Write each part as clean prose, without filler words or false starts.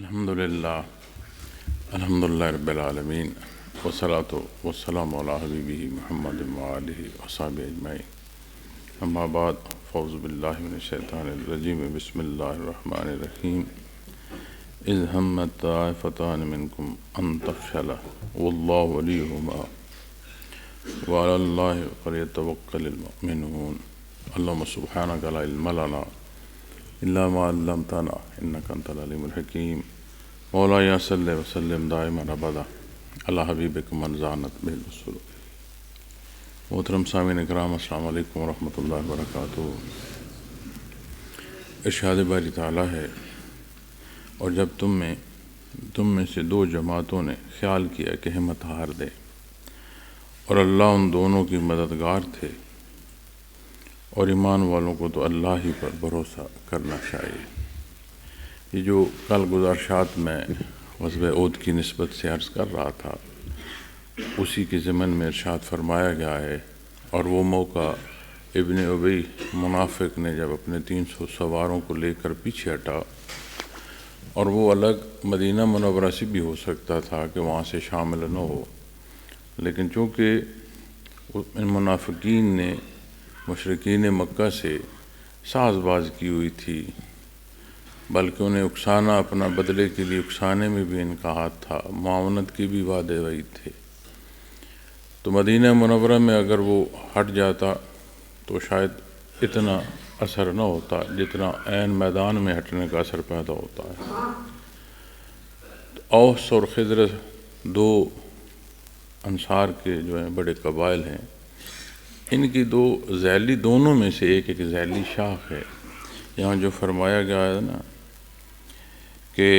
الحمدللہ الحمدللہ رب العالمین والصلاۃ والسلام علی حبیبہ محمد وآلہ وصحبہ اجمعین اما بعد فاعوذ باللہ من الشیطان الرجیم بسم اللہ الرحمن الرحیم اذ ہمت طائفتان منکم ان تفشلا واللہ ولیہما وعلی اللہ فلیتوکل المؤمنون اللہم سبحانک لا علم لنا الا ما علمتنا انک انت العلیم الحکیم مولا صلی وسلم دائما ابدا علی حبیبک من زانت بہ الرسل۔ محترم سامعین اکرام، السلام علیکم ورحمۃ اللہ وبرکاتہ۔ ارشاد باری تعالیٰ ہے، اور جب تم میں سے دو جماعتوں نے خیال کیا کہ ہمت ہار دے اور اللہ ان دونوں کی مددگار تھے، اور ایمان والوں کو تو اللہ ہی پر بھروسہ کرنا چاہیے۔ یہ جو کل گزارشات میں غزوہ احد کی نسبت سے عرض کر رہا تھا، اسی کے ضمن میں ارشاد فرمایا گیا ہے۔ اور وہ موقع ابن ابی منافق نے جب اپنے 300 سواروں کو لے کر پیچھے ہٹا، اور وہ الگ مدینہ منورہ سے بھی ہو سکتا تھا کہ وہاں سے شامل نہ ہو، لیکن چونکہ ان منافقین نے مشرکین مکہ سے ساز باز کی ہوئی تھی، بلکہ انہیں اکسانا، اپنا بدلے کے لیے اکسانے میں بھی ان کا ہاتھ تھا، معاونت کی بھی وعدے وعید تھے، تو مدینہ منورہ میں اگر وہ ہٹ جاتا تو شاید اتنا اثر نہ ہوتا جتنا عین میدان میں ہٹنے کا اثر پیدا ہوتا ہے۔ اوس اور خضر دو انصار کے جو ہیں بڑے قبائل ہیں، ان کی دو ذیلی، دونوں میں سے ایک ذیلی شاخ ہے۔ یہاں جو فرمایا گیا ہے نا کہ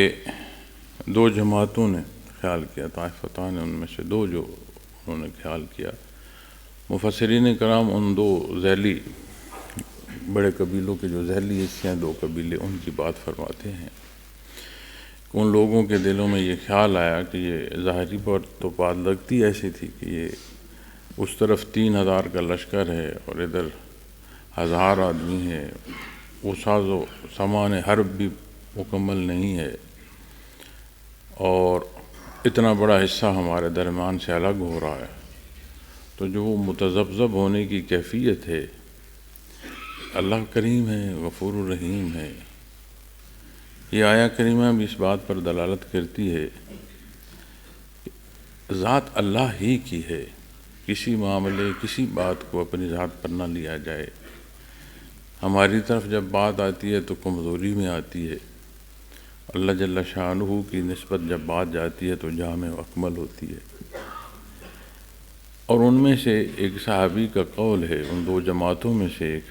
دو جماعتوں نے خیال کیا، طائفتان ان میں سے دو جو انہوں نے خیال کیا، مفسرین کرام ان دو ذیلی بڑے قبیلوں کے جو ذیلی حصے ہیں، دو قبیلے، ان کی بات فرماتے ہیں کہ ان لوگوں کے دلوں میں یہ خیال آیا کہ یہ ظاہری پر تو بات لگتی ایسی تھی کہ یہ اس طرف 3000 کا لشکر ہے اور ادھر 1000 آدمی ہے، وہ ساز و سامان حرب بھی مکمل نہیں ہے، اور اتنا بڑا حصہ ہمارے درمیان سے الگ ہو رہا ہے، تو جو وہ متذبذب ہونے کی کیفیت ہے، اللہ کریم ہے، غفور الرحیم ہے۔ یہ آیہ کریمہ بھی اس بات پر دلالت کرتی ہے کہ ذات اللہ ہی کی ہے، کسی معاملے، کسی بات کو اپنی ذات پر نہ لیا جائے۔ ہماری طرف جب بات آتی ہے تو کمزوری میں آتی ہے، اللہ جل شانہ کی نسبت جب بات جاتی ہے تو جامع و اکمل ہوتی ہے۔ اور ان میں سے ایک صحابی کا قول ہے، ان دو جماعتوں میں سے ایک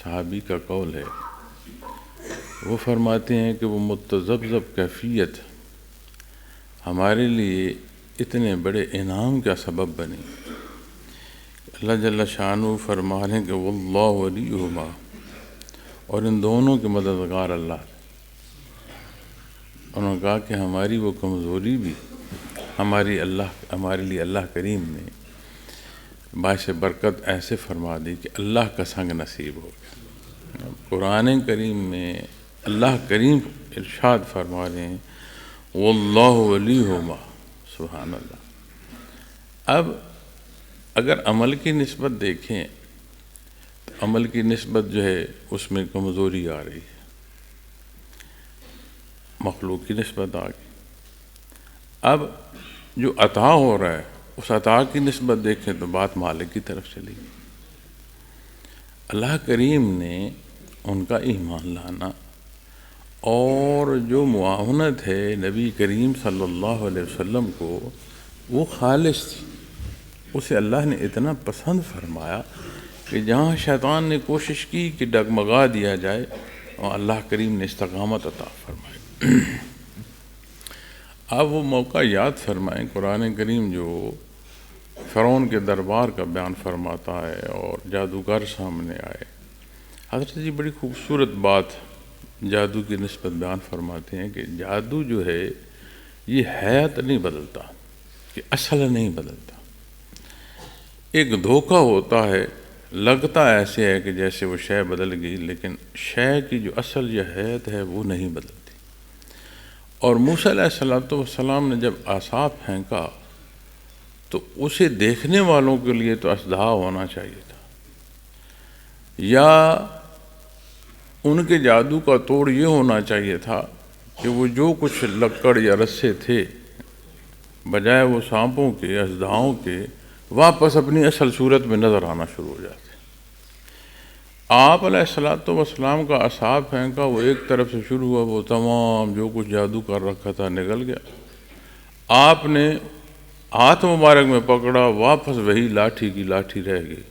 صحابی کا قول ہے، وہ فرماتے ہیں کہ وہ متذبذب کیفیت ہمارے لیے اتنے بڑے انعام کا سبب بنی۔ اللہ جل شانہ فرما رہے ہیں کہ واللہ ولیہما، اور ان دونوں کے مددگار اللہ۔ انہوں نے کہا کہ ہماری وہ کمزوری بھی ہمارے لیے اللہ کریم نے باعث برکت ایسے فرما دی کہ اللہ کا سنگ نصیب ہو گیا۔ قرآن کریم میں اللہ کریم ارشاد فرما رہے ہیں واللہ ولیہما، سبحان اللہ۔ اب اگر عمل کی نسبت دیکھیں تو عمل کی نسبت جو ہے اس میں کمزوری آ رہی ہے، مخلوق کی نسبت آ گئی۔ اب جو عطا ہو رہا ہے اس عطا کی نسبت دیکھیں تو بات مالک کی طرف چلی گئی۔ اللہ کریم نے ان کا ایمان لانا اور جو معاونت ہے نبی کریم صلی اللہ علیہ وسلم کو، وہ خالص تھی۔ اسے اللہ نے اتنا پسند فرمایا کہ جہاں شیطان نے کوشش کی کہ ڈگمگا دیا جائے، وہاں اللہ کریم نے استقامت عطا فرمائی۔ اب وہ موقع یاد فرمائیں، قرآن کریم جو فرعون کے دربار کا بیان فرماتا ہے اور جادوگر سامنے آئے، حضرت جی بڑی خوبصورت بات جادو کی نسبت بیان فرماتے ہیں کہ جادو جو ہے یہ حیات نہیں بدلتا، کہ اصل نہیں بدلتا، ایک دھوکہ ہوتا ہے، لگتا ایسے ہے کہ جیسے وہ شے بدل گئی، لیکن شے کی جو اصل یا حیات ہے وہ نہیں بدلتی۔ اور موسیٰ علیہ السلام نے جب عصا پھینکا تو اسے دیکھنے والوں کے لیے تو اژدہا ہونا چاہیے تھا، یا ان کے جادو کا توڑ یہ ہونا چاہیے تھا کہ وہ جو کچھ لکڑ یا رسے تھے بجائے وہ سانپوں کے، اژدہاؤں کے، واپس اپنی اصل صورت میں نظر آنا شروع ہو جاتے۔ آپ علیہ السلام کا عصا پھینکا، وہ ایک طرف سے شروع ہوا، وہ تمام جو کچھ جادو کر رکھا تھا نکل گیا۔ آپ نے ہاتھ مبارک میں پکڑا، واپس وہی لاٹھی کی لاٹھی رہ گئی۔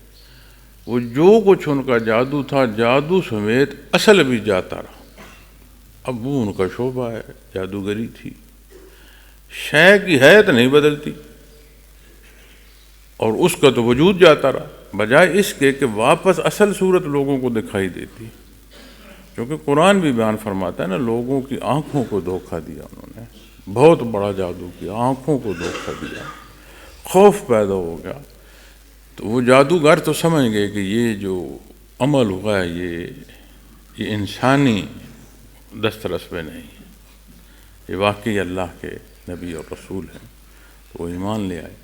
وہ جو کچھ ان کا جادو تھا، جادو سمیت اصل بھی جاتا رہا۔ اب وہ ان کا شعبہ ہے، جادوگری تھی، شے کی حیت نہیں بدلتی، اور اس کا تو وجود جاتا رہا، بجائے اس کے کہ واپس اصل صورت لوگوں کو دکھائی دیتی۔ کیونکہ قرآن بھی بیان فرماتا ہے نا، لوگوں کی آنکھوں کو دھوکہ دیا انہوں نے، بہت بڑا جادو کیا، آنکھوں کو دھوکہ دیا، خوف پیدا ہو گیا۔ تو وہ جادوگر تو سمجھ گئے کہ یہ جو عمل ہوا ہے یہ انسانی دسترس میں نہیں ہے، یہ واقعی اللہ کے نبی اور رسول ہیں، تو وہ ایمان لے آئے۔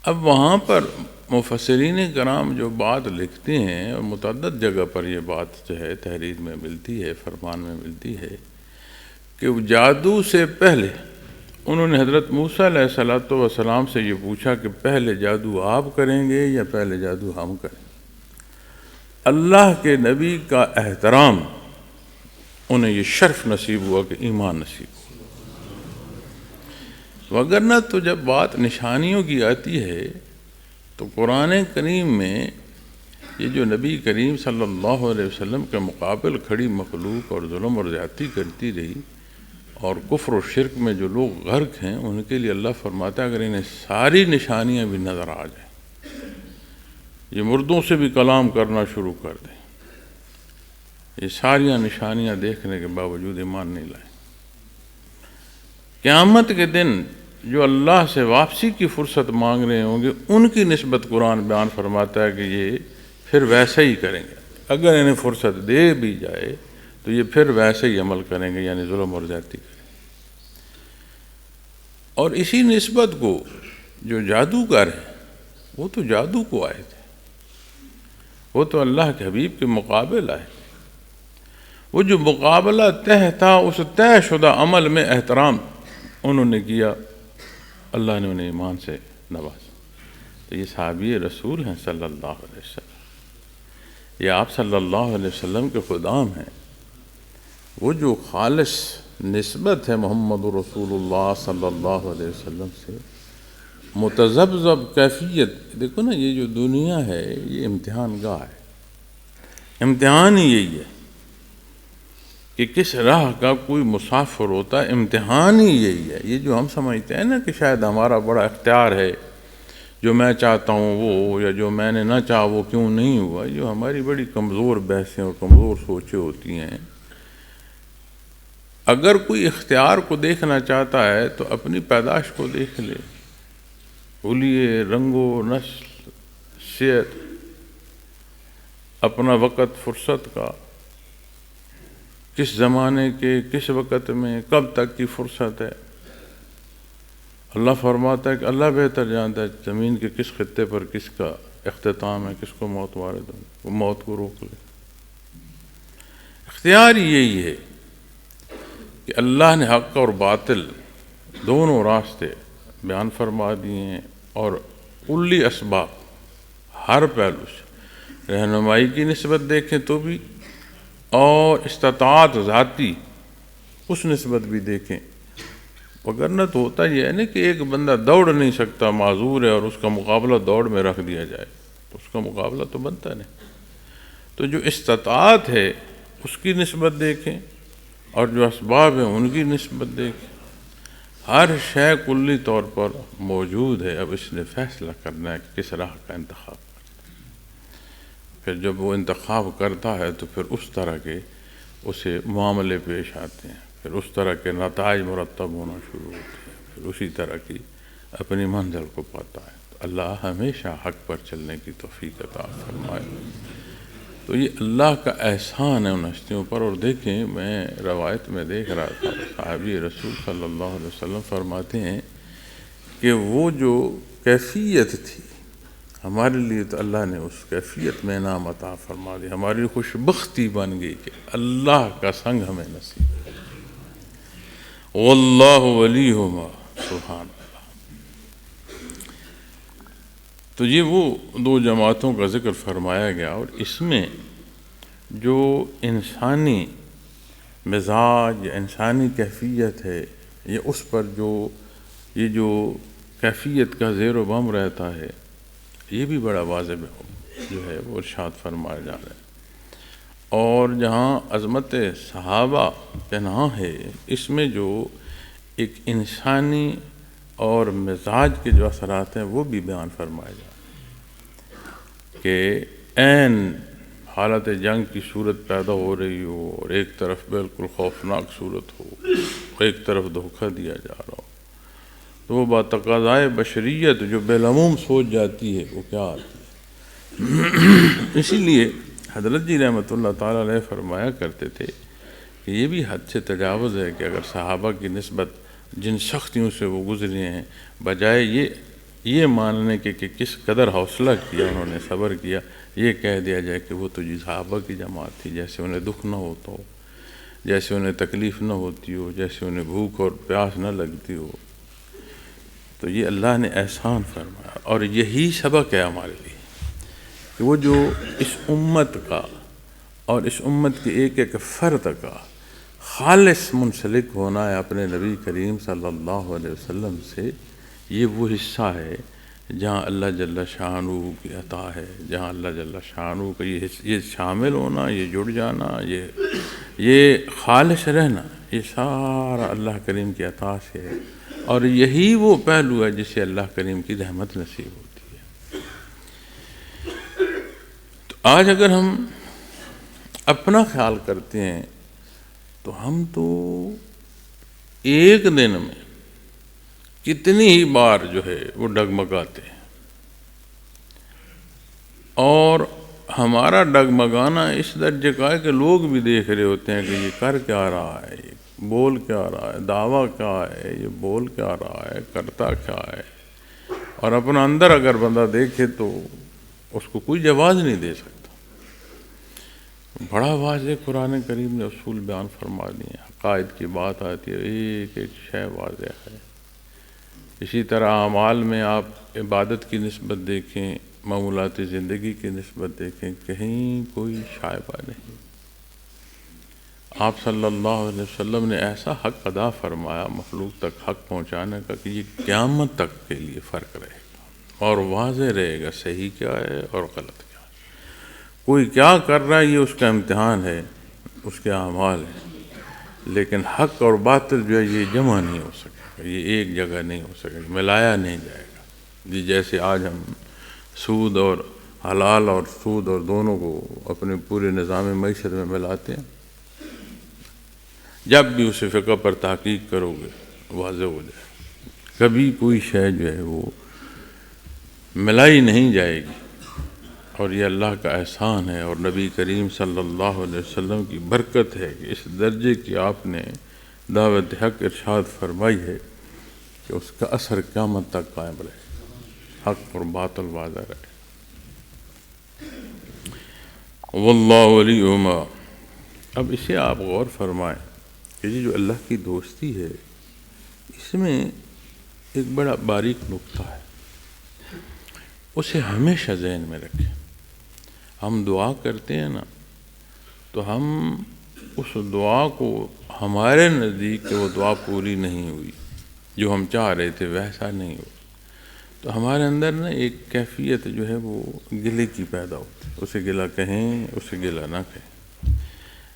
اب وہاں پر مفسرین کرام جو بات لکھتے ہیں، اور متعدد جگہ پر یہ بات جو ہے تحریر میں ملتی ہے، فرمان میں ملتی ہے، کہ جادو سے پہلے انہوں نے حضرت موسیٰ علیہ السلام سے یہ پوچھا کہ پہلے جادو آپ کریں گے یا پہلے جادو ہم کریں؟ اللہ کے نبی کا احترام، انہیں یہ شرف نصیب ہوا کہ ایمان نصیب ہوا۔ وگرنہ تو جب بات نشانیوں کی آتی ہے تو قرآن کریم میں یہ جو نبی کریم صلی اللہ علیہ وسلم کے مقابل کھڑی مخلوق اور ظلم اور زیادتی کرتی رہی، اور کفر و شرک میں جو لوگ غرق ہیں، ان کے لیے اللہ فرماتا ہے اگر انہیں ساری نشانیاں بھی نظر آ جائیں، یہ مردوں سے بھی کلام کرنا شروع کر دیں، یہ ساریاں نشانیاں دیکھنے کے باوجود ایمان نہیں لائیں، قیامت کے دن جو اللہ سے واپسی کی فرصت مانگ رہے ہوں گے، ان کی نسبت قرآن بیان فرماتا ہے کہ یہ پھر ویسے ہی کریں گے۔ اگر انہیں فرصت دے بھی جائے تو یہ پھر ویسے ہی عمل کریں گے، یعنی ظلم اور زیادتی کریں گے۔ اور اسی نسبت کو جو جادوگر ہیں، وہ تو جادو کو آئے تھے، وہ تو اللہ کے حبیب کے مقابل آئے تھے۔ وہ جو مقابلہ طے تھا، اس طے شدہ عمل میں احترام انہوں نے کیا، اللہ نے انہیں ایمان سے نوازا۔ تو یہ صحابی رسول ہیں صلی اللہ علیہ وسلم، یہ آپ صلی اللہ علیہ وسلم کے خدام ہیں۔ وہ جو خالص نسبت ہے محمد رسول اللہ صلی اللہ علیہ وسلم سے، متذبذب کیفیت، دیکھو نا، یہ جو دنیا ہے یہ امتحان گاہ ہے، امتحان ہی یہی ہے کہ کس راہ کا کوئی مسافر ہوتا ہے، امتحان ہی یہی ہے۔ یہ جو ہم سمجھتے ہیں نا کہ شاید ہمارا بڑا اختیار ہے، جو میں چاہتا ہوں وہ، یا جو میں نے نہ چاہا وہ کیوں نہیں ہوا، جو ہماری بڑی کمزور بحثیں اور کمزور سوچیں ہوتی ہیں۔ اگر کوئی اختیار کو دیکھنا چاہتا ہے تو اپنی پیدائش کو دیکھ لے، حلیے، رنگ و نسل، صحت، اپنا وقت فرصت کا، کس زمانے کے، کس وقت میں، کب تک کی فرصت ہے۔ اللہ فرماتا ہے کہ اللہ بہتر جانتا ہے زمین کے کس خطے پر کس کا اختتام ہے، کس کو موت وارد ہو، وہ موت کو روک لے۔ اختیار ہی یہی ہے کہ اللہ نے حق اور باطل دونوں راستے بیان فرما دیے ہیں، اور کلی اسباب ہر پہلو سے، رہنمائی کی نسبت دیکھیں تو بھی، اور استطاعت ذاتی اس نسبت بھی دیکھیں۔ وگرنہ تو ہوتا یہ ہے نا کہ ایک بندہ دوڑ نہیں سکتا، معذور ہے، اور اس کا مقابلہ دوڑ میں رکھ دیا جائے تو اس کا مقابلہ تو بنتا نہیں۔ تو جو استطاعت ہے اس کی نسبت دیکھیں، اور جو اسباب ہیں ان کی نسبت دیکھیں۔ ہر شے کلی طور پر موجود ہے، اب اس نے فیصلہ کرنا ہے کہ کس راہ کا انتخاب کرنا ہے۔ پھر جب وہ انتخاب کرتا ہے تو پھر اس طرح کے اسے معاملے پیش آتے ہیں، پھر اس طرح کے نتائج مرتب ہونا شروع ہوتے ہیں، پھر اسی طرح کی اپنی منزل کو پاتا ہے۔ تو اللہ ہمیشہ حق پر چلنے کی توفیق عطا فرمائے۔ تو یہ اللہ کا احسان ہے ان ہستیوں پر۔ اور دیکھیں، میں روایت میں دیکھ رہا تھا، صحابی رسول صلی اللہ علیہ وسلم فرماتے ہیں کہ وہ جو کیفیت تھی ہمارے لیے، تو اللہ نے اس کیفیت میں انعام عطا فرما دی، ہماری خوشبختی بن گئی کہ اللہ کا سنگ ہمیں نصیب ہے۔ واللہ ولیہما، سبحان اللہ۔ تو یہ وہ دو جماعتوں کا ذکر فرمایا گیا، اور اس میں جو انسانی مزاج یا انسانی کیفیت ہے، یہ اس پر یہ جو کیفیت کا زیر و بم رہتا ہے، یہ بھی بڑا واضح جو ہے وہ ارشاد فرمایا جا رہا ہے۔ اور جہاں عظمت صحابہ پنہاں ہے، اس میں جو ایک انسانی اور مزاج کے جو اثرات ہیں وہ بھی بیان فرمائے جا رہے ہیں کہ عین حالت جنگ کی صورت پیدا ہو رہی ہو، اور ایک طرف بالکل خوفناک صورت ہو، ایک طرف دھوکہ دیا جا رہا ہو، تو وہ بتقاضائے بشریت جو بالعموم سوچ جاتی ہے وہ کیا آتی ہے۔ اسی لیے حضرت جی رحمۃ اللہ تعالیٰ علیہ فرمایا کرتے تھے کہ یہ بھی حد سے تجاوز ہے کہ اگر صحابہ کی نسبت جن سختیوں سے وہ گزرے ہیں، بجائے یہ ماننے کے کہ کس قدر حوصلہ کیا انہوں نے، صبر کیا، یہ کہہ دیا جائے کہ وہ تو جی صحابہ کی جماعت تھی، جیسے انہیں دکھ نہ ہوتا ہو، جیسے انہیں تکلیف نہ ہوتی ہو، جیسے انہیں بھوک اور پیاس نہ لگتی ہو۔ تو یہ اللہ نے احسان فرمایا، اور یہی سبق ہے ہمارے لیے کہ وہ جو اس امت کا اور اس امت کے ایک ایک فرد کا خالص منسلک ہونا ہے اپنے نبی کریم صلی اللہ علیہ وسلم سے، یہ وہ حصہ ہے جہاں اللہ جل شانہ کی عطا ہے، جہاں اللہ جل شانہ کا یہ شامل ہونا، یہ جڑ جانا، یہ خالص رہنا، یہ سارا اللہ کریم کی عطا سے ہے، اور یہی وہ پہلو ہے جسے اللہ کریم کی رحمت نصیب ہوتی ہے۔ تو آج اگر ہم اپنا خیال کرتے ہیں تو ہم تو ایک دن میں کتنی ہی بار جو ہے وہ ڈگمگاتے ہیں، اور ہمارا ڈگمگانا اس درجے کا ہے کہ لوگ بھی دیکھ رہے ہوتے ہیں کہ یہ کر کیا رہا ہے، یہ بول کیا رہا ہے، دعویٰ کیا ہے، یہ بول کیا رہا ہے، کرتا کیا ہے۔ اور اپنا اندر اگر بندہ دیکھے تو اس کو کوئی جواز نہیں دے سکتا۔ بڑا واضح قرآن کریم نے اصول بیان فرما دیے ہیں، عقائد کی بات آتی ہے، ایک ایک شے واضح ہے۔ اسی طرح اعمال میں آپ عبادت کی نسبت دیکھیں، معمولات زندگی کی نسبت دیکھیں، کہیں کوئی شائبہ نہیں۔ آپ صلی اللہ علیہ وسلم نے ایسا حق ادا فرمایا مخلوق تک حق پہنچانے کا کہ یہ قیامت تک کے لیے فرق رہے گا اور واضح رہے گا صحیح کیا ہے اور غلط کیا ہے۔ کوئی کیا کر رہا ہے یہ اس کا امتحان ہے، اس کے اعمال ہیں، لیکن حق اور باطل جو ہے یہ جمع نہیں ہو سکے گا، یہ ایک جگہ نہیں ہو سکے گا، ملایا نہیں جائے گا۔ جی جیسے آج ہم سود اور حلال اور سود اور دونوں کو اپنے پورے نظام معیشت میں ملاتے ہیں، جب بھی اسے فقہ پر تحقیق کرو گے واضح ہو جائے، کبھی کوئی شے جو ہے وہ ملائی نہیں جائے گی۔ اور یہ اللہ کا احسان ہے اور نبی کریم صلی اللہ علیہ وسلم کی برکت ہے کہ اس درجے کی آپ نے دعوت حق ارشاد فرمائی ہے کہ اس کا اثر قیامت تک قائم رہے، حق اور باطل واضح رہے۔ واللہ ولیہما۔ اب اسے آپ غور فرمائیں کہ یہ جو اللہ کی دوستی ہے، اس میں ایک بڑا باریک نقطہ ہے، اسے ہمیشہ ذہن میں رکھیں۔ ہم دعا کرتے ہیں نا، تو ہم اس دعا کو ہمارے نزدیک کہ وہ دعا پوری نہیں ہوئی، جو ہم چاہ رہے تھے ویسا نہیں ہوا، تو ہمارے اندر نا ایک کیفیت جو ہے وہ گلے کی پیدا ہوتی ہے، اسے گلہ کہیں اسے گلہ نہ کہیں،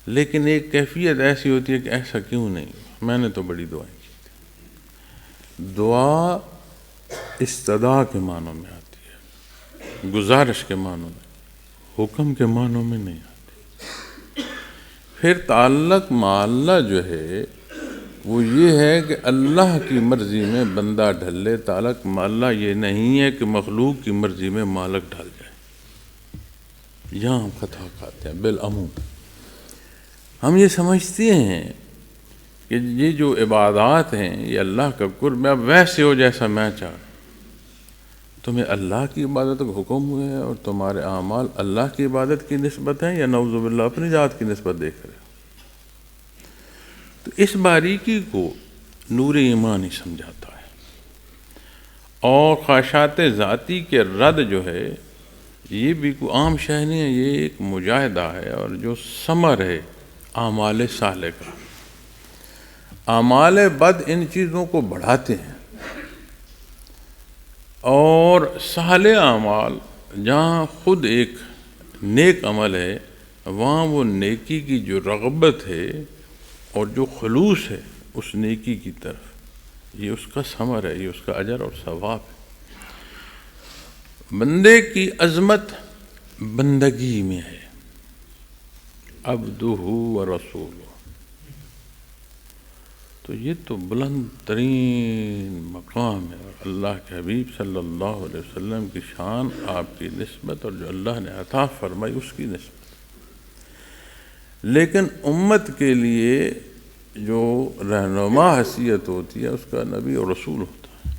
لیکن ایک کیفیت ایسی ہوتی ہے کہ ایسا کیوں نہیں ہوا، میں نے تو بڑی دعائیں کی تھی۔ دعا استدعاء کے معنوں میں آتی ہے، گزارش کے معنوں میں، حکم کے معنوں میں نہیں آتی۔ پھر تعلق مع اللہ جو ہے وہ یہ ہے کہ اللہ کی مرضی میں بندہ ڈھلے۔ تعلق مع اللہ یہ نہیں ہے کہ مخلوق کی مرضی میں مالک ڈھل جائے۔ یہاں ہم خطا کھاتے ہیں بالعموم۔ ہم یہ سمجھتے ہیں کہ یہ جو عبادات ہیں یہ اللہ کا قرب، اب ویسے ہو جیسا میں چاہوں۔ تمہیں اللہ کی عبادت کا حکم ہوا ہے اور تمہارے اعمال اللہ کی عبادت کی نسبت ہیں یا نعوذ باللہ اپنی ذات کی نسبت دیکھ رہے ہو؟ تو اس باریکی کو نور ایمان ہی سمجھاتا ہے۔ اور خواہشات ذاتی کے رد جو ہے یہ بھی کوئی عام شے نہیں ہے، یہ ایک مجاہدہ ہے، اور جو ثمر ہے اعمال صالح کا۔ اعمال بد ان چیزوں کو بڑھاتے ہیں، اور صالح اعمال جہاں خود ایک نیک عمل ہے وہاں وہ نیکی کی جو رغبت ہے اور جو خلوص ہے اس نیکی کی طرف، یہ اس کا ثمر ہے، یہ اس کا اجر اور ثواب ہے۔ بندے کی عظمت بندگی میں ہے، عبدہ و رسولہ، تو یہ تو بلند ترین مقام ہے، اور اللہ کے حبیب صلی اللہ علیہ وسلم کی شان، آپ کی نسبت، اور جو اللہ نے عطا فرمائی اس کی نسبت۔ لیکن امت کے لیے جو رہنما حیثیت ہوتی ہے اس کا نبی اور رسول ہوتا ہے،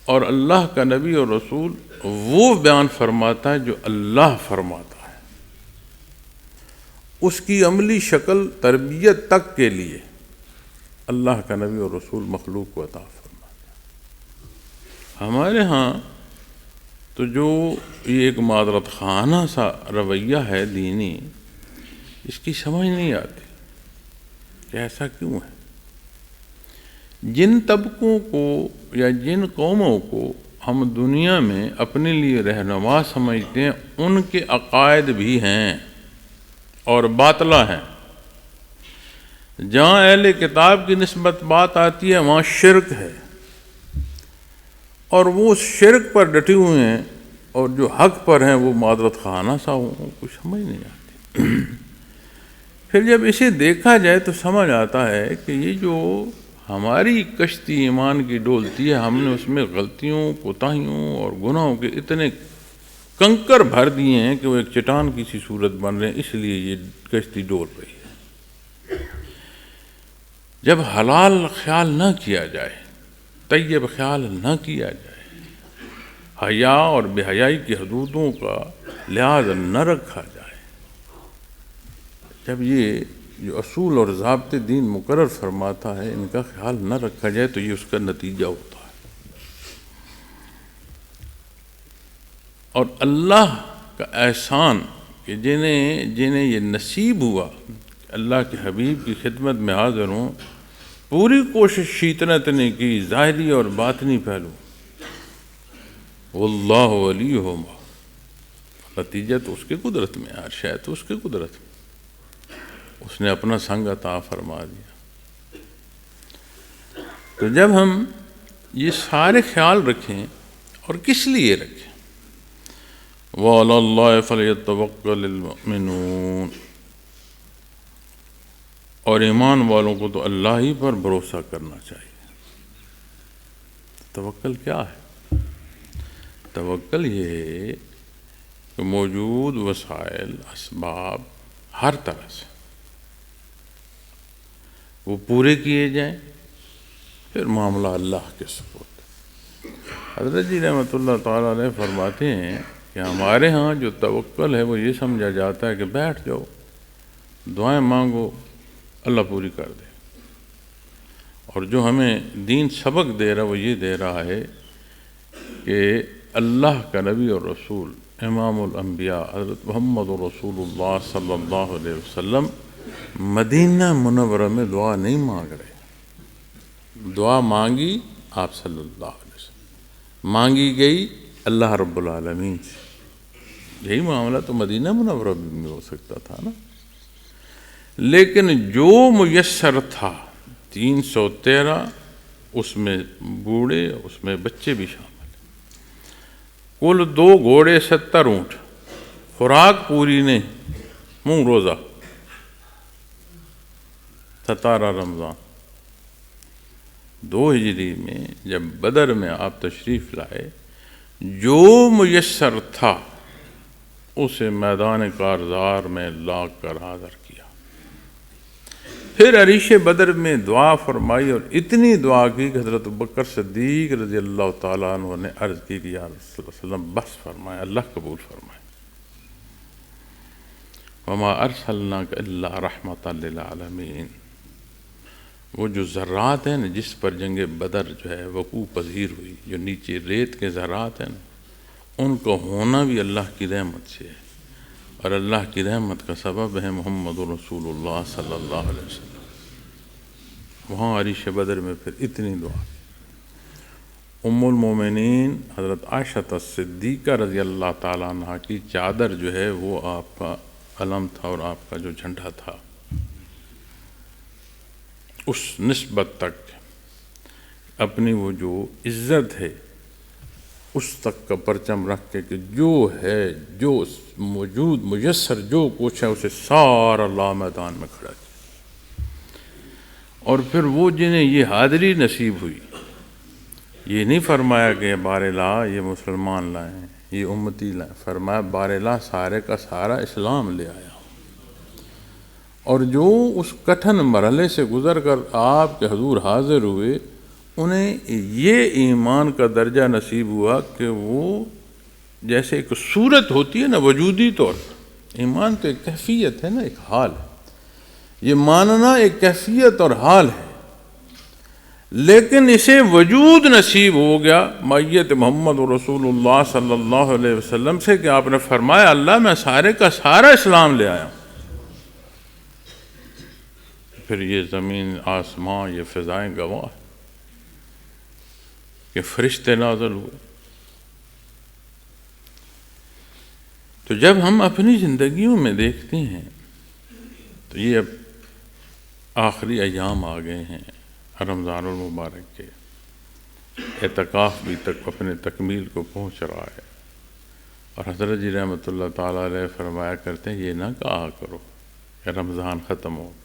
اور اللہ کا نبی اور رسول وہ بیان فرماتا ہے جو اللہ فرماتا ہے، اس کی عملی شکل تربیت تک کے لیے اللہ کا نبی اور رسول مخلوق کو عطا فرماتا ہے۔ ہمارے ہاں تو جو یہ ایک معذرت خانہ سا رویہ ہے دینی، اس کی سمجھ نہیں آتی کہ ایسا کیوں ہے۔ جن طبقوں کو یا جن قوموں کو ہم دنیا میں اپنے لیے رہنما سمجھتے ہیں ان کے عقائد بھی ہیں اور باطلہ ہیں۔ جہاں اہل کتاب کی نسبت بات آتی ہے وہاں شرک ہے، اور وہ اس شرک پر ڈٹے ہوئے ہیں، اور جو حق پر ہیں وہ معذرت خانہ سا ہوں، کچھ سمجھ نہیں آتی۔ پھر جب اسے دیکھا جائے تو سمجھ آتا ہے کہ یہ جو ہماری کشتی ایمان کی ڈولتی ہے، ہم نے اس میں غلطیوں، کوتاہیوں اور گناہوں کے اتنے کنکر بھر دیے ہیں کہ وہ ایک چٹان کی سی صورت بن رہے ہیں، اس لیے یہ کشتی ڈول رہی ہے۔ جب حلال خیال نہ کیا جائے، طیب خیال نہ کیا جائے، حیا اور بے حیائی کی حدودوں کا لحاظ نہ رکھا جائے، جب یہ جو اصول اور ضابطے دین مقرر فرماتا ہے ان کا خیال نہ رکھا جائے تو یہ اس کا نتیجہ ہوتا ہے۔ اور اللہ کا احسان کہ جنہیں یہ نصیب ہوا اللہ کے حبیب کی خدمت میں حاضر ہوں، پوری کوشش شیطنت نے کی، ظاہری اور باطنی پہلو، واللہ ولیہما، نتیجہ تو اس کی قدرت میں، ہر شے تو اس کی قدرت میں، اس نے اپنا سنگ عطا فرما دیا۔ تو جب ہم یہ سارے خیال رکھیں، اور کس لیے رکھیں، وَعَلَى اللَّهِ فَلْيَتَوَكَّلِ الْمُؤْمِنُونَ، اور ایمان والوں کو تو اللہ ہی پر بھروسہ کرنا چاہیے۔ توکل کیا ہے؟ توکل یہ ہے کہ موجود وسائل، اسباب ہر طرح سے وہ پورے کیے جائیں، پھر معاملہ اللہ کے سپرد۔ حضرت جی رحمۃ اللہ تعالیٰ علیہ فرماتے ہیں کہ ہمارے ہاں جو توکل ہے وہ یہ سمجھا جاتا ہے کہ بیٹھ جاؤ، دعائیں مانگو، اللہ پوری کر دے۔ اور جو ہمیں دین سبق دے رہا وہ یہ دے رہا ہے کہ اللہ کا نبی اور رسول امام الانبیاء حضرت محمد رسول اللہ صلی اللہ علیہ وسلم مدینہ منورہ میں دعا نہیں مانگ رہے، دعا مانگی آپ صلی اللہ علیہ وسلم، مانگی گئی اللہ رب العالمین سے۔ یہی معاملہ تو مدینہ منورہ میں ہو سکتا تھا نا، لیکن جو میسر تھا 313، اس میں بوڑھے، اس میں بچے بھی شامل، کل 2 گھوڑے 70 اونٹ، خوراک پوری نہیں، منہ روزہ، 17 رمضان 2 ہجری میں جب بدر میں آپ تشریف لائے، جو میسر تھا اسے میدان کارزار میں لا کر حاضر کیا۔ پھر عریش بدر میں دعا فرمائی اور اتنی دعا کی کہ حضرت ابوبکر صدیق رضی اللہ تعالیٰ عنہ نے عرض کی کہ یا رسول اللہ صلی اللہ علیہ وسلم بس فرمائے، اللہ قبول فرمائے۔ وما ارسلناک الا رحمۃ للعالمین۔ وہ جو ذرات ہیں نا جس پر جنگ بدر جو ہے وقوع پذیر ہوئی، جو نیچے ریت کے ذرات ہیں نا، ان کا ہونا بھی اللہ کی رحمت سے ہے، اور اللہ کی رحمت کا سبب ہے محمد رسول اللہ صلی اللہ علیہ وسلم۔ وہاں عریش بدر میں پھر اتنی دعا۔ ام المومنین حضرت عائشہ صدیقہ رضی اللہ تعالیٰ عنہ کی چادر جو ہے وہ آپ کا علم تھا اور آپ کا جو جھنڈا تھا، اس نسبت تک اپنی وہ جو عزت ہے اس تک کا پرچم رکھ کے کہ جو ہے، جو موجود میسر جو کچھ ہے اسے سارا لا میدان میں کھڑا کیا۔ اور پھر وہ جنہیں یہ حاضری نصیب ہوئی، یہ نہیں فرمایا کہ بار لا یہ مسلمان لائیں، یہ امتی لائیں، فرمایا بار لا سارے کا سارا اسلام لے آیا۔ اور جو اس کٹھن مرحلے سے گزر کر آپ کے حضور حاضر ہوئے، انہیں یہ ایمان کا درجہ نصیب ہوا کہ وہ جیسے ایک صورت ہوتی ہے نا وجودی طور پر، ایمان تو ایک کیفیت ہے نا، ایک حال ہے، یہ ماننا ایک کیفیت اور حال ہے، لیکن اسے وجود نصیب ہو گیا معیت محمد رسول اللہ صلی اللہ علیہ وسلم سے کہ آپ نے فرمایا اللہ میں سارے کا سارا اسلام لے آیا ہوں۔ پھر یہ زمین آسمان یہ فضائیں گواہ کہ فرشتے نازل ہوئے۔ تو جب ہم اپنی زندگیوں میں دیکھتے ہیں تو یہ اب آخری ایام آ گئے ہیں رمضان المبارک کے، اعتکاف بھی تک اپنے تکمیل کو پہنچ رہا ہے، اور حضرت جی رحمۃ اللہ تعالیٰ علیہ فرمایا کرتے ہیں یہ نہ کہا کرو کہ رمضان ختم ہو گیا۔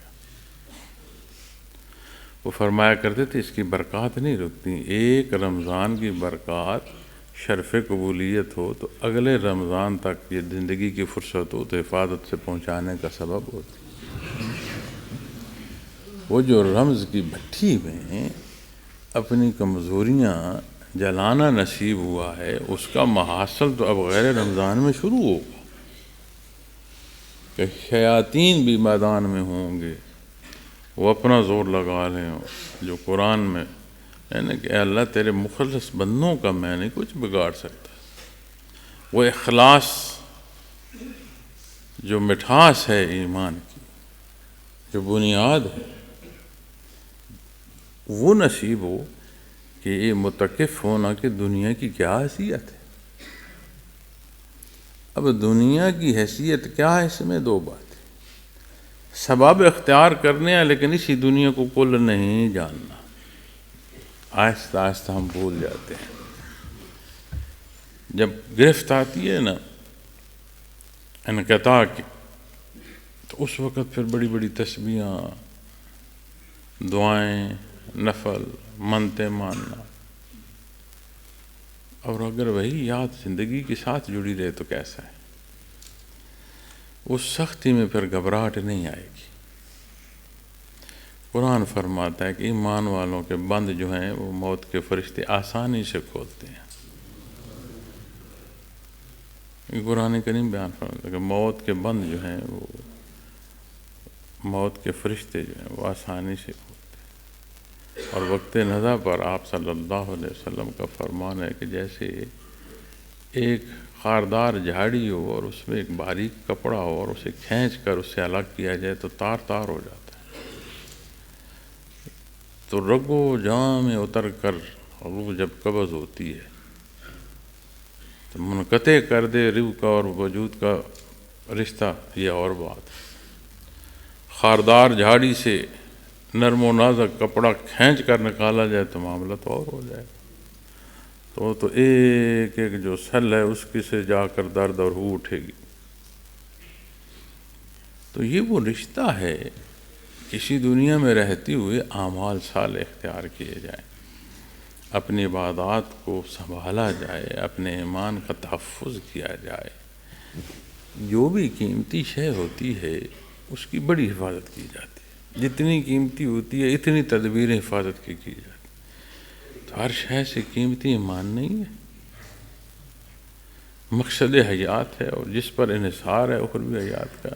وہ فرمایا کرتے تھے اس کی برکات نہیں رکتی، ایک رمضان کی برکات شرف قبولیت ہو تو اگلے رمضان تک یہ زندگی کی فرصت ہو تو حفاظت سے پہنچانے کا سبب ہوتی۔ وہ جو رمض کی بھٹی میں اپنی کمزوریاں جلانا نصیب ہوا ہے، اس کا محاصل تو اب غیر رمضان میں شروع ہوگا کہ شیاطین بھی میدان میں ہوں گے، وہ اپنا زور لگا لیں، جو قرآن میں یعنی کہ اے اللہ تیرے مخلص بندوں کا میں نہیں کچھ بگاڑ سکتا۔ وہ اخلاص جو مٹھاس ہے ایمان کی، جو بنیاد ہے، وہ نصیب ہو کہ یہ متقف ہونا کہ دنیا کی کیا حیثیت ہے۔ اب دنیا کی حیثیت کیا ہے، اس میں دو بات ہے، سباب اختیار کرنے ہیں لیکن اسی دنیا کو کل نہیں جاننا، آہستہ آہستہ ہم بھول جاتے ہیں۔ جب گرفت آتی ہے نا انقطاع کی تو اس وقت پھر بڑی بڑی تسبیحاں، دعائیں، نفل، منتیں ماننا، اور اگر وہی یاد زندگی کے ساتھ جڑی رہے تو کیسا ہے؟ اس سختی میں پھر گھبراہٹ نہیں آئے گی۔ قرآن فرماتا ہے کہ ایمان والوں کے بند جو ہیں وہ موت کے فرشتے آسانی سے کھولتے ہیں۔ قرآن کریم بیان فرماتا ہے کہ موت کے بند جو ہیں وہ موت کے فرشتے جو ہیں وہ آسانی سے کھولتے ہیں۔ اور وقت نزا پر آپ صلی اللہ علیہ وسلم کا فرمان ہے کہ جیسے ایک خاردار جھاڑی ہو اور اس میں ایک باریک کپڑا ہو اور اسے کھینچ کر اس سے الگ کیا جائے تو تار تار ہو جاتا ہے، تو رگ و جاں میں اتر کر روح جب قبض ہوتی ہے تو منقطع کر دے روح کا اور وجود کا رشتہ، یہ اور بات ہے۔ خاردار جھاڑی سے نرم و نازک کپڑا کھینچ کر نکالا جائے تو معاملہ تو اور ہو جائے گا، تو ایک ایک جو سل ہے اس کی سے جا کر درد اور ہو اٹھے گی۔ تو یہ وہ رشتہ ہے، کسی دنیا میں رہتے ہوئے اعمال صالح اختیار کیے جائیں، اپنی عبادات کو سنبھالا جائے، اپنے ایمان کا تحفظ کیا جائے، جو بھی قیمتی شے ہوتی ہے اس کی بڑی حفاظت کی جاتی ہے، جتنی قیمتی ہوتی ہے اتنی تدبیر حفاظت کی جاتی ہے۔ تو ہر شے سے قیمتی ایمان نہیں ہے، مقصد حیات ہے، اور جس پر انحصار ہے اخروی حیات کا،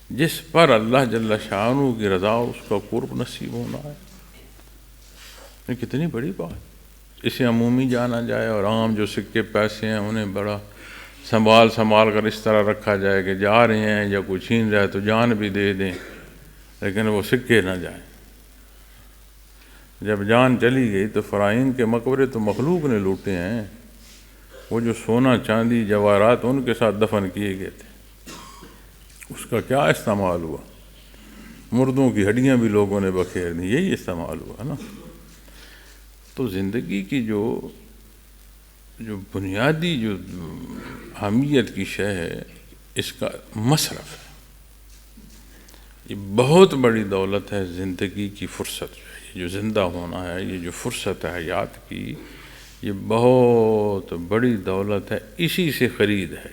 جس پر اللہ جل شانہ کی رضا اور اس کا قرب نصیب ہونا ہے، یہ کتنی بڑی بات۔ اسے عمومی جانا جائے اور عام جو سکے پیسے ہیں انہیں بڑا سنبھال کر اس طرح رکھا جائے کہ جا رہے ہیں یا کوئی چھین رہا ہے تو جان بھی دے دیں، لیکن وہ سکے نہ جائیں۔ جب جان چلی گئی تو فرعون کے مقبرے تو مخلوق نے لوٹے ہیں، وہ جو سونا چاندی جواہرات ان کے ساتھ دفن کیے گئے تھے، اس کا کیا استعمال ہوا؟ مردوں کی ہڈیاں بھی لوگوں نے بکھیر دیں، یہی استعمال ہوا نا۔ تو زندگی کی جو بنیادی جو اہمیت کی شے ہے، اس کا مصرف ہے، یہ بہت بڑی دولت ہے۔ زندگی کی فرصت جو ہے، یہ جو زندہ ہونا ہے، یہ جو فرصت ہے حیات کی، یہ بہت بڑی دولت ہے۔ اسی سے خرید ہے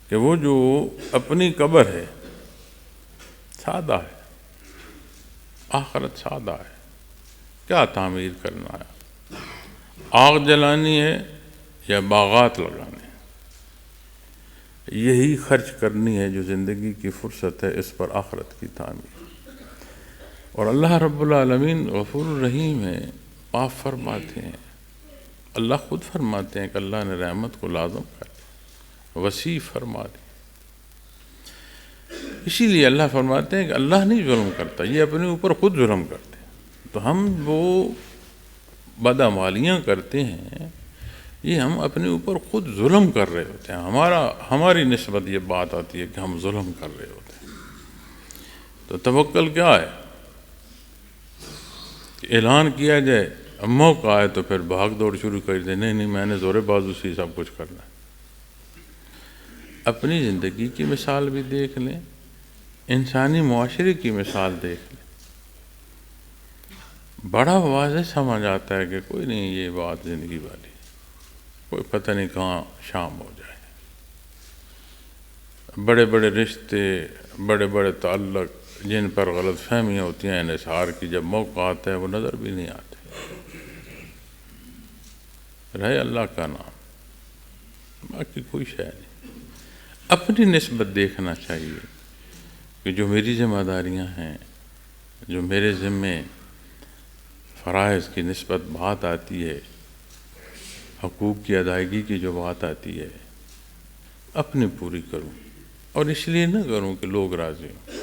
کہ وہ جو اپنی قبر ہے سادہ ہے، آخرت سادہ ہے، کیا تعمیر کرنا ہے؟ آگ جلانی ہے یا باغات لگانے ہیں؟ یہی خرچ کرنی ہے جو زندگی کی فرصت ہے، اس پر آخرت کی تعمیر۔ اور اللہ رب العالمین غفور الرحیم ہے، معاف فرماتے ہیں۔ اللہ خود فرماتے ہیں کہ اللہ نے رحمت کو لازم کر دیا، وسیع فرما دی۔ اسی لیے اللہ فرماتے ہیں کہ اللہ نہیں ظلم کرتا، یہ اپنے اوپر خود ظلم کرتے ہیں۔ تو ہم وہ بدعمالیاں کرتے ہیں، یہ ہم اپنے اوپر خود ظلم کر رہے ہوتے ہیں، ہماری نسبت یہ بات آتی ہے کہ ہم ظلم کر رہے ہوتے ہیں۔ تو توکل کیا ہے کہ اعلان کیا جائے، موقع آئے تو پھر بھاگ دوڑ شروع کر دیں، نہیں میں نے زور بازو سے سب کچھ کرنا ہے۔ اپنی زندگی کی مثال بھی دیکھ لیں، انسانی معاشرے کی مثال دیکھ لیں، بڑا واضح سمجھ آتا ہے کہ کوئی نہیں، یہ بات زندگی والی، کوئی پتہ نہیں کہاں شام ہو جائے۔ بڑے بڑے رشتے، بڑے بڑے تعلق جن پر غلط فہمیاں ہوتی ہیں انحصار کی، جب موقع آتا ہے وہ نظر بھی نہیں آتے۔ رہے اللہ کا نام، باقی کوئی شے نہیں۔ اپنی نسبت دیکھنا چاہیے کہ جو میری ذمہ داریاں ہیں، جو میرے ذمے فرائض کی نسبت بات آتی ہے، حقوق کی ادائیگی کی جو بات آتی ہے، اپنی پوری کروں۔ اور اس لیے نہ کروں کہ لوگ راضی ہوں،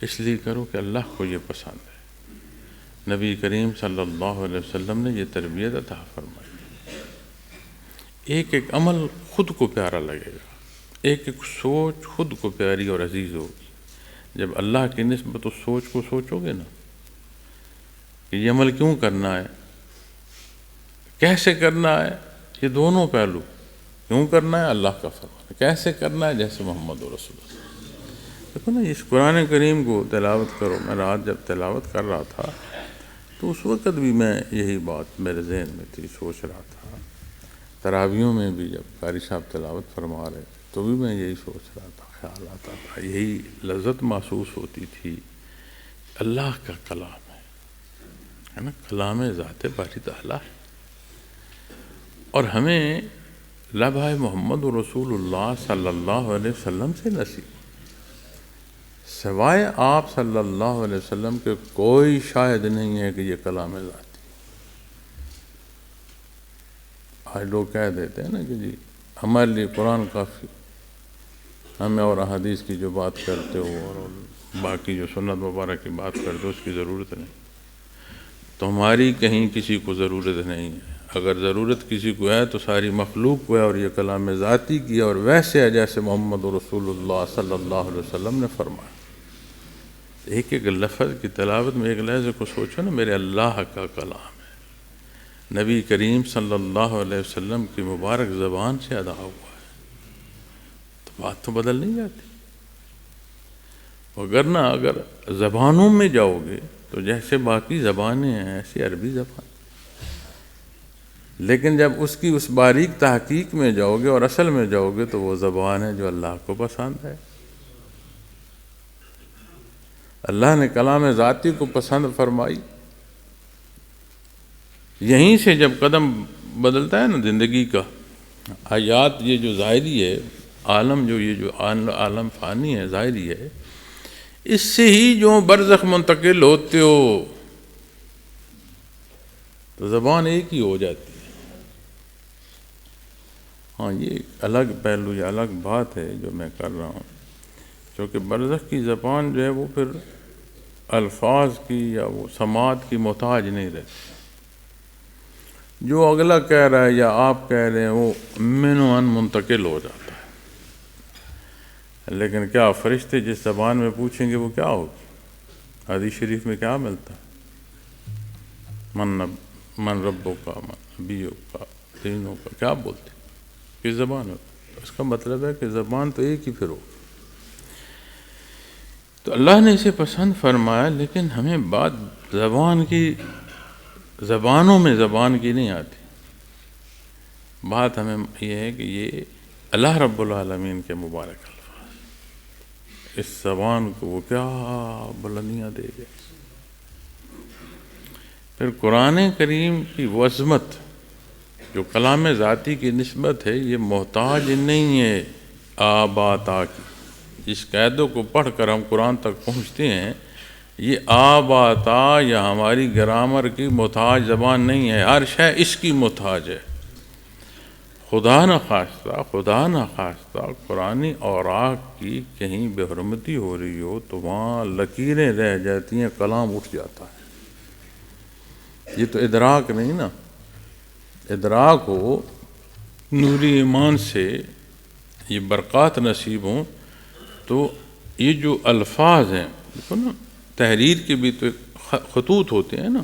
اس لیے کروں کہ اللہ کو یہ پسند ہے۔ نبی کریم صلی اللہ علیہ وسلم نے یہ تربیت عطا فرمائی۔ ایک ایک عمل خود کو پیارا لگے گا، ایک ایک سوچ خود کو پیاری اور عزیز ہوگی۔ جب اللہ کی نسبت اس سوچ کو سوچو گے نا کہ یہ عمل کیوں کرنا ہے، کیسے کرنا ہے، یہ دونوں پہلو، کیوں کرنا ہے اللہ کا فرمان، کیسے کرنا ہے جیسے محمد رسول اللہ۔ دیکھو نا، اس قرآن کریم کو تلاوت کرو۔ میں رات جب تلاوت کر رہا تھا تو اس وقت بھی میں یہی بات میرے ذہن میں تھی، سوچ رہا تھا۔ تراویحوں میں بھی جب قاری صاحب تلاوت فرما رہے تو بھی میں یہی سوچ رہا تھا، خیال آتا تھا، یہی لذت محسوس ہوتی تھی۔ اللہ کا کلام ہے نا، کلام ذات باری تعالیٰ ہے، اور ہمیں لبھائے محمد رسول اللہ صلی اللہ علیہ وسلم سے نصیب، سوائے آپ صلی اللہ علیہ وسلم کے کوئی شاہد نہیں ہے کہ یہ کلام ذاتی۔ آج لوگ کہہ دیتے ہیں نا کہ جی ہمارے لیے قرآن کافی، ہمیں اور احادیث کی جو بات کرتے ہو اور باقی جو سنت مبارک کی بات کرتے ہو اس کی ضرورت نہیں۔ تو ہماری کہیں کسی کو ضرورت نہیں ہے، اگر ضرورت کسی کو ہے تو ساری مخلوق کو ہے، اور یہ کلام ذاتی کی ہے، اور ویسے ہے جیسے محمد رسول اللہ صلی اللہ علیہ وسلم نے فرمایا۔ ایک ایک لفظ کی تلاوت میں ایک لفظ کو سوچو نا، میرے اللہ کا کلام ہے، نبی کریم صلی اللہ علیہ وسلم کی مبارک زبان سے ادا ہوا ہے، تو بات تو بدل نہیں جاتی۔ وگرنہ اگر زبانوں میں جاؤ گے تو جیسے باقی زبانیں ہیں ایسی عربی زبان، لیکن جب اس کی اس باریک تحقیق میں جاؤ گے اور اصل میں جاؤ گے تو وہ زبان ہے جو اللہ کو پسند ہے۔ اللہ نے کلام ذاتی کو پسند فرمائی۔ یہیں سے جب قدم بدلتا ہے نا زندگی کا، آیات یہ جو ظاہری ہے، عالم جو یہ جو عالم فانی ہے ظاہری ہے، اس سے ہی جو برزخ منتقل ہوتے ہو تو زبان ایک ہی ہو جاتی ہے۔ ہاں یہ الگ پہلو یا الگ بات ہے جو میں کر رہا ہوں، کیونکہ برزخ کی زبان جو ہے وہ پھر الفاظ کی یا وہ سماعت کی محتاج نہیں رہتی۔ جو اگلا کہہ رہا ہے یا آپ کہہ رہے ہیں وہ من و ان منتقل ہو جاتا ہے، لیکن کیا فرشتے جس زبان میں پوچھیں گے وہ کیا ہوگی؟ حدیث شریف میں کیا ملتا ہے؟ من ربوں کا، من نبیوں کا، دینوں کا، کیا بولتے ہیں؟ کس زبان میں؟ اس کا مطلب ہے کہ زبان تو ایک ہی پھر ہو۔ تو اللہ نے اسے پسند فرمایا، لیکن ہمیں بات زبان کی، زبانوں میں زبان کی نہیں آتی۔ بات ہمیں یہ ہے کہ یہ اللہ رب العالمین کے مبارک الفاظ، اس زبان کو وہ کیا بلندیاں دے گئے۔ پھر قرآن کریم کی وہ عظمت جو کلام ذاتی کی نسبت ہے، یہ محتاج نہیں ہے آباتا کی۔ جس قاعدوں کو پڑھ کر ہم قرآن تک پہنچتے ہیں، یہ آباتا یا ہماری گرامر کی محتاج زبان نہیں ہے، ہر شے اس کی محتاج ہے۔ خدا نہ خواستہ قرآنی اوراق کی کہیں بے حرمتی ہو رہی ہو تو وہاں لکیریں رہ جاتی ہیں، کلام اٹھ جاتا ہے۔ یہ تو ادراک نہیں نا، ادراک ہو، نوری ایمان سے یہ برکات نصیب ہوں تو یہ جو الفاظ ہیں، دیکھو نا، تحریر کے بھی تو خطوط ہوتے ہیں نا،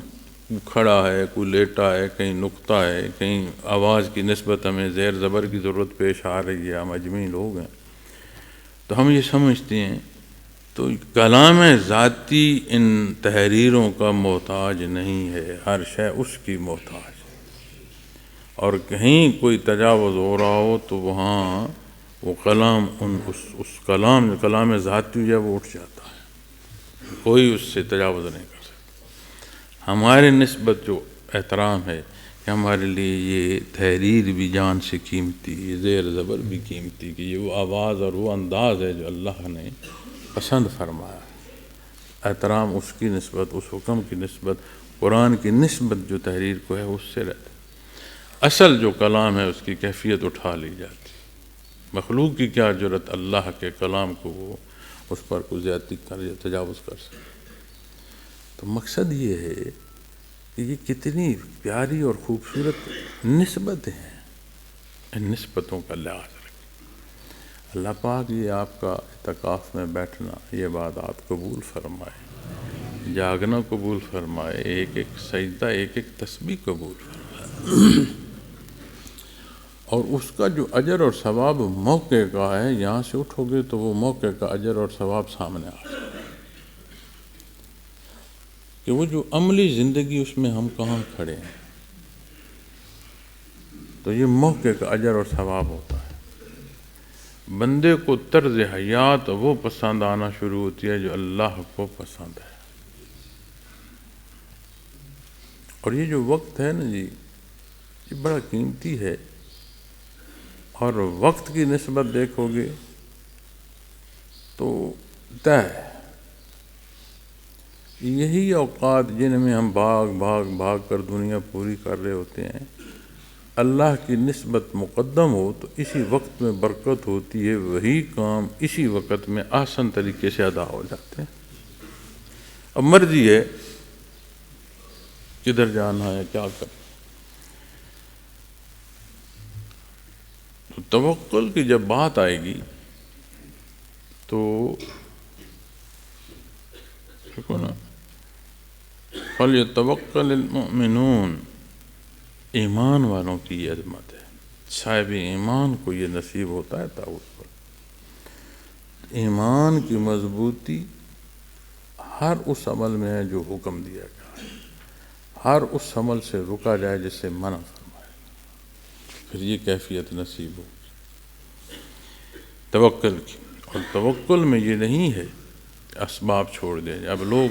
کھڑا ہے، کوئی لیٹا ہے، کہیں نقطہ ہے، کہیں آواز کی نسبت ہمیں زیر زبر کی ضرورت پیش آ رہی ہے، ہم اجمی لوگ ہیں تو ہم یہ سمجھتے ہیں۔ تو کلام ذاتی ان تحریروں کا محتاج نہیں ہے، ہر شے اس کی محتاج ہے، اور کہیں کوئی تجاوز ہو رہا ہو تو وہاں وہ کلام اس کلام ذاتی جو ہے وہ اٹھ جاتا ہے، کوئی اس سے تجاوز نہیں کر سکتا۔ ہمارے نسبت جو احترام ہے کہ ہمارے لیے یہ تحریر بھی جان سے قیمتی، یہ زیر زبر بھی قیمتی، کہ یہ وہ آواز اور وہ انداز ہے جو اللہ نے پسند فرمایا۔ احترام اس کی نسبت، اس حکم کی نسبت، قرآن کی نسبت جو تحریر کو ہے اس سے رہتا ہے۔ اصل جو کلام ہے اس کی کیفیت اٹھا لی جاتی۔ مخلوق کی کیا جرت اللہ کے کلام کو وہ اس پر کوئی زیادتی کر یا تجاوز کر سکے۔ تو مقصد یہ ہے کہ یہ کتنی پیاری اور خوبصورت نسبتیں ہیں، ان نسبتوں کا لحاظ رکھیں۔ اللہ پاک یہ آپ کا اعتکاف میں بیٹھنا، یہ بات آپ قبول فرمائے، جاگنا قبول فرمائے، ایک ایک سجدہ، ایک ایک تسبیح قبول فرمائے، اور اس کا جو اجر اور ثواب موقع کا ہے، یہاں سے اٹھو گے تو وہ موقع کا اجر اور ثواب سامنے آ جائے کہ وہ جو عملی زندگی اس میں ہم کہاں کھڑے ہیں۔ تو یہ موقع کا اجر اور ثواب ہوتا ہے۔ بندے کو طرز حیات وہ پسند آنا شروع ہوتی ہے جو اللہ کو پسند ہے۔ اور یہ جو وقت ہے نا جی، یہ بڑا قیمتی ہے، اور وقت کی نسبت دیکھو گے تو طے ہے۔ یہی اوقات جن میں ہم بھاگ کر دنیا پوری کر رہے ہوتے ہیں، اللہ کی نسبت مقدم ہو تو اسی وقت میں برکت ہوتی ہے، وہی کام اسی وقت میں آسان طریقے سے ادا ہو جاتے ہیں۔ اب مرضی ہے کدھر جانا ہے، کیا کرنا۔ تو توکل کی جب بات آئے گی تو دیکھو نا، فَلْيَتَوَكَّلِ الْمُؤْمِنُونَ، ایمان والوں کی یہ عظمت ہے، صاحب ایمان کو یہ نصیب ہوتا ہے توکل۔ ایمان کی مضبوطی ہر اس عمل میں ہے جو حکم دیا گیا ہے، ہر اس عمل سے رکا جائے جس سے منع فرمایا۔ پھر یہ کیفیت نصیب ہو توکل کی۔ اور توکل میں یہ نہیں ہے کہ اسباب چھوڑ دیں۔ اب لوگ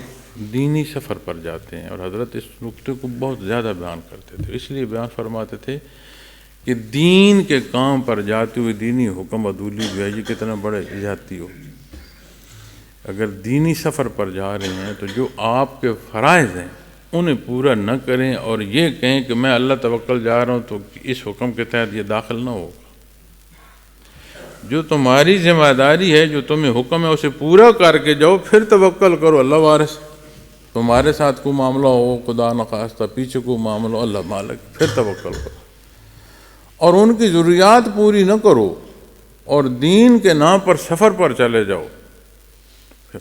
دینی سفر پر جاتے ہیں، اور حضرت اس نقطے کو بہت زیادہ بیان کرتے تھے، اس لیے بیان فرماتے تھے کہ دین کے کام پر جاتے ہوئے دینی حکم عدولی جو ہے یہ کتنا بڑے زیادتی ہو۔ اگر دینی سفر پر جا رہے ہیں تو جو آپ کے فرائض ہیں انہیں پورا نہ کریں اور یہ کہیں کہ میں اللہ توکل جا رہا ہوں تو اس حکم کے تحت یہ داخل نہ ہوگا۔ جو تمہاری ذمہ داری ہے، جو تمہیں حکم ہے، اسے پورا کر کے جاؤ، پھر توکل کرو اللہ وارث۔ تمہارے ساتھ کوئی معاملہ ہو خدا نخواستہ، پیچھے کوئی معاملہ ہو اللہ مالک، پھر توکل کرو۔ اور ان کی ضروریات پوری نہ کرو اور دین کے نام پر سفر پر چلے جاؤ، پھر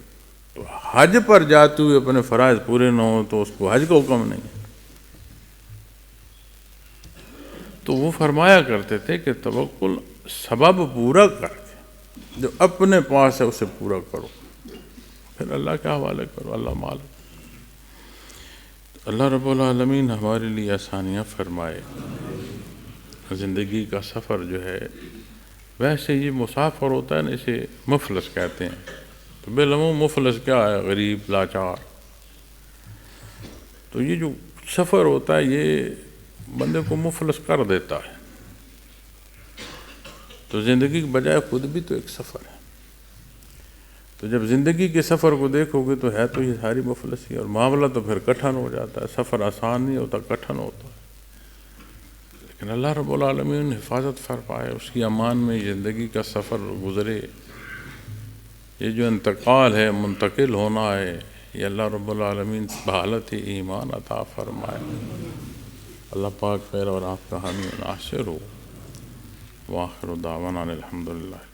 تو حج پر جاتے ہوئے اپنے فرائض پورے نہ ہوں تو اس کو حج کا حکم نہیں ہے۔ تو وہ فرمایا کرتے تھے کہ توکل سبب پورا کر کے جو اپنے پاس ہے اسے پورا کرو، پھر اللہ کے حوالے کرو، اللہ مالک۔ اللہ رب العالمین ہمارے لیے آسانیاں فرمائے۔ زندگی کا سفر جو ہے، ویسے یہ مسافر ہوتا ہے نا، اسے مفلس کہتے ہیں، تو بالعموم مفلس کیا ہے؟ غریب، لاچار۔ تو یہ جو سفر ہوتا ہے یہ بندے کو مفلس کر دیتا ہے۔ تو زندگی کے بجائے خود بھی تو ایک سفر ہے۔ تو جب زندگی کے سفر کو دیکھو گے تو ہے تو یہ ساری مفلسی، اور معاملہ تو پھر کٹھن ہو جاتا ہے۔ سفر آسان نہیں ہوتا، کٹھن ہوتا ہے، لیکن اللہ رب العالمین نے حفاظت فرمائے، اس کی امان میں زندگی کا سفر گزرے۔ یہ جو انتقال ہے، منتقل ہونا ہے، یہ اللہ رب العالمین بحالت ایمان عطا فرمائے۔ اللہ پاک میرا اور آپ کا حامی و ناصر ہو۔ وآخر دعوانا الحمدللہ۔